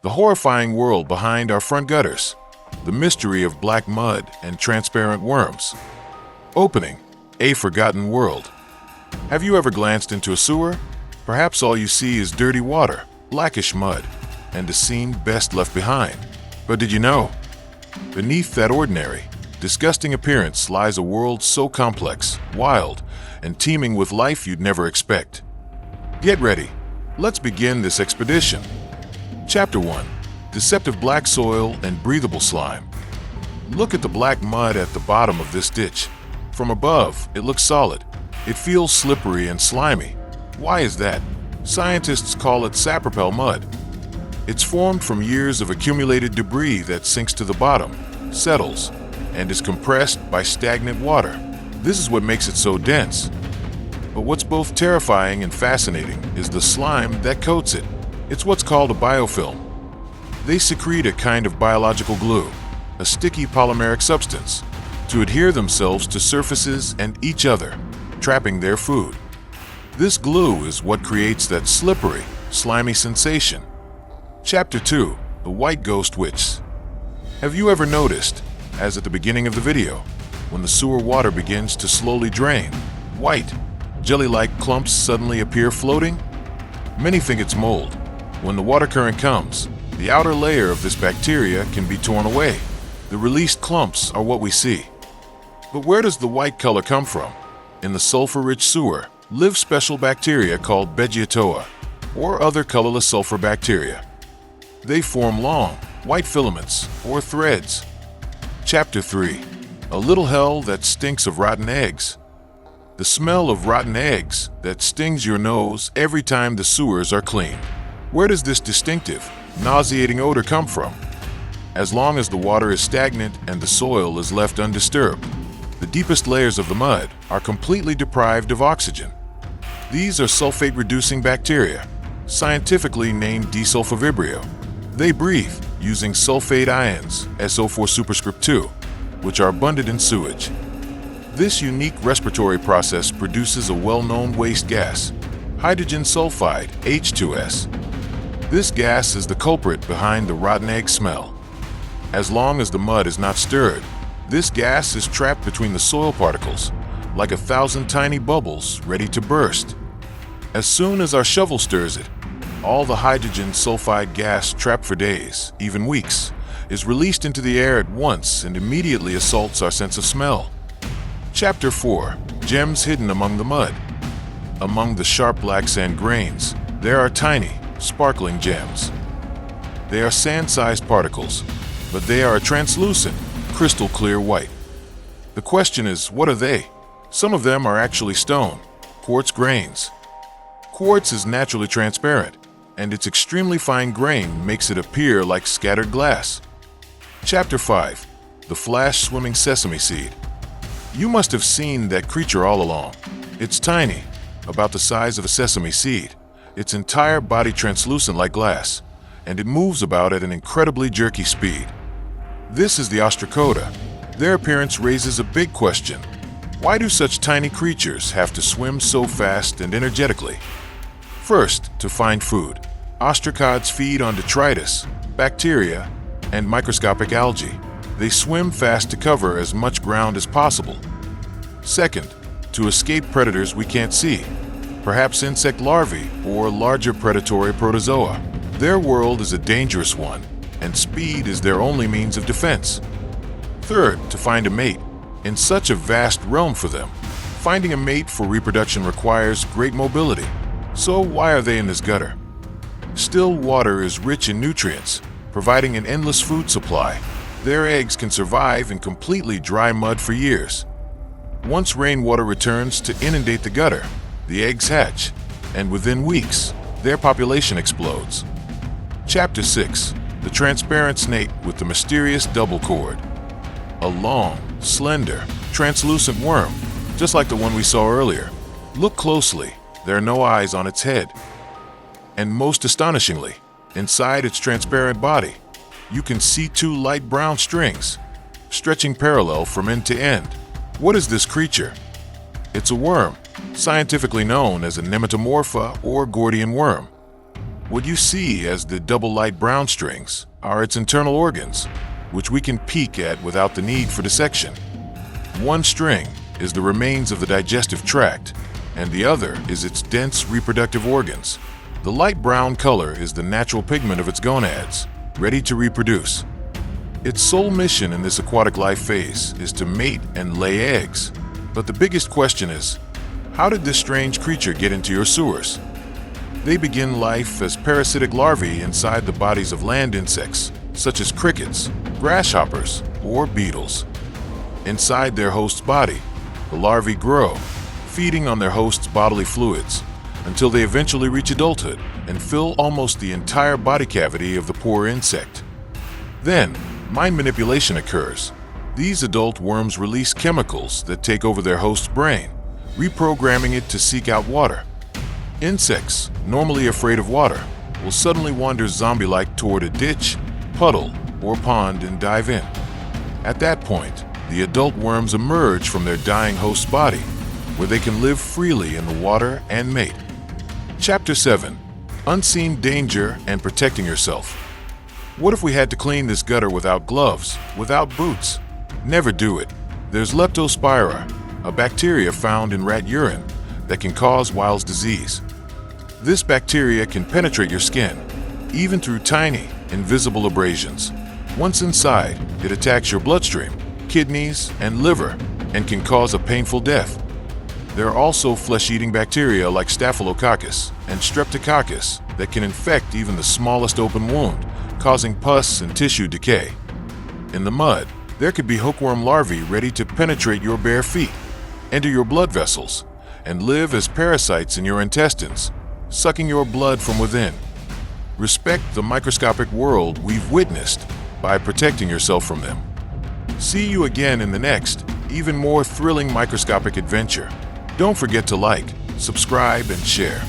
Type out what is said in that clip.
The horrifying world behind our front gutters. The mystery of black mud and transparent worms. Opening, a forgotten world. Have you ever glanced into a sewer? Perhaps all you see is dirty water, blackish mud, and a scene best left behind. But did you know? Beneath that ordinary, disgusting appearance lies a world so complex, wild, and teeming with life you'd never expect. Get ready. Let's begin this expedition. Chapter 1. Deceptive black soil and breathable slime. Look at the black mud at the bottom of this ditch. From above, it looks solid. It feels slippery and slimy. Why is that? Scientists call it sapropel mud. It's formed from years of accumulated debris that sinks to the bottom, settles, and is compressed by stagnant water. This is what makes it so dense. But what's both terrifying and fascinating is the slime that coats it. It's what's called a biofilm. They secrete a kind of biological glue, a sticky polymeric substance, to adhere themselves to surfaces and each other, trapping their food. This glue is what creates that slippery, slimy sensation. Chapter 2. The White Ghost Witch. Have you ever noticed, as at the beginning of the video, when the sewer water begins to slowly drain, white, jelly-like clumps suddenly appear floating? Many think it's mold. When the water current comes, the outer layer of this bacteria can be torn away. The released clumps are what we see. But where does the white color come from? In the sulfur-rich sewer live special bacteria called Beggiatoa, or other colorless sulfur bacteria. They form long, white filaments, or threads. Chapter 3. A little hell that stinks of rotten eggs. The smell of rotten eggs that stings your nose every time the sewers are cleaned. Where does this distinctive, nauseating odor come from? As long as the water is stagnant and the soil is left undisturbed, the deepest layers of the mud are completely deprived of oxygen. These are sulfate-reducing bacteria, scientifically named desulfovibrio. They breathe using sulfate ions, SO4 superscript 2, which are abundant in sewage. This unique respiratory process produces a well-known waste gas, hydrogen sulfide, H2S. This gas is the culprit behind the rotten egg smell. As long as the mud is not stirred, this gas is trapped between the soil particles, like 1,000 tiny bubbles ready to burst. As soon as our shovel stirs it, all the hydrogen sulfide gas trapped for days, even weeks, is released into the air at once and immediately assaults our sense of smell. Chapter 4. Gems hidden among the mud. Among the sharp black sand grains, there are tiny, sparkling gems. They are sand-sized particles, but they are a translucent, crystal clear white. The question is, what are they? Some of them are actually stone, quartz grains. Quartz is naturally transparent, and its extremely fine grain makes it appear like scattered glass. Chapter 5. The flash-swimming sesame seed. You must have seen that creature all along. It's tiny, about the size of a sesame seed, its entire body translucent like glass, and it moves about at an incredibly jerky speed. This is the Ostracoda. Their appearance raises a big question. Why do such tiny creatures have to swim so fast and energetically? First, to find food. Ostracods feed on detritus, bacteria, and microscopic algae. They swim fast to cover as much ground as possible. Second, to escape predators we can't see, perhaps insect larvae or larger predatory protozoa. Their world is a dangerous one, and speed is their only means of defense. Third, to find a mate. In such a vast realm for them, finding a mate for reproduction requires great mobility. So why are they in this gutter? Still water is rich in nutrients, providing an endless food supply. Their eggs can survive in completely dry mud for years. Once rainwater returns to inundate the gutter, the eggs hatch, and within weeks, their population explodes. Chapter 6. The transparent snake with the mysterious double cord. A long, slender, translucent worm, just like the one we saw earlier. Look closely. There are no eyes on its head. And most astonishingly, inside its transparent body, you can see two light brown strings, stretching parallel from end to end. What is this creature? It's a worm, scientifically known as a Nematomorpha or Gordian worm. What you see as the double light brown strings are its internal organs, which we can peek at without the need for dissection. One string is the remains of the digestive tract, and the other is its dense reproductive organs. The light brown color is the natural pigment of its gonads, ready to reproduce. Its sole mission in this aquatic life phase is to mate and lay eggs. But the biggest question is, how did this strange creature get into your sewers? They begin life as parasitic larvae inside the bodies of land insects, such as crickets, grasshoppers, or beetles. Inside their host's body, the larvae grow, feeding on their host's bodily fluids, until they eventually reach adulthood and fill almost the entire body cavity of the poor insect. Then, mind manipulation occurs. These adult worms release chemicals that take over their host's brain, reprogramming it to seek out water. Insects, normally afraid of water, will suddenly wander zombie-like toward a ditch, puddle, or pond and dive in. At that point, the adult worms emerge from their dying host's body, where they can live freely in the water and mate. Chapter 7. Unseen Danger and Protecting Yourself. What if we had to clean this gutter without gloves, without boots? Never do it. There's Leptospira, a bacteria found in rat urine that can cause Weil's disease. This bacteria can penetrate your skin, even through tiny, invisible abrasions. Once inside, it attacks your bloodstream, kidneys, and liver, and can cause a painful death. There are also flesh-eating bacteria like Staphylococcus and Streptococcus that can infect even the smallest open wound, causing pus and tissue decay. In the mud, there could be hookworm larvae ready to penetrate your bare feet, enter your blood vessels, and live as parasites in your intestines, sucking your blood from within. Respect the microscopic world we've witnessed by protecting yourself from them. See you again in the next, even more thrilling microscopic adventure. Don't forget to like, subscribe, and share.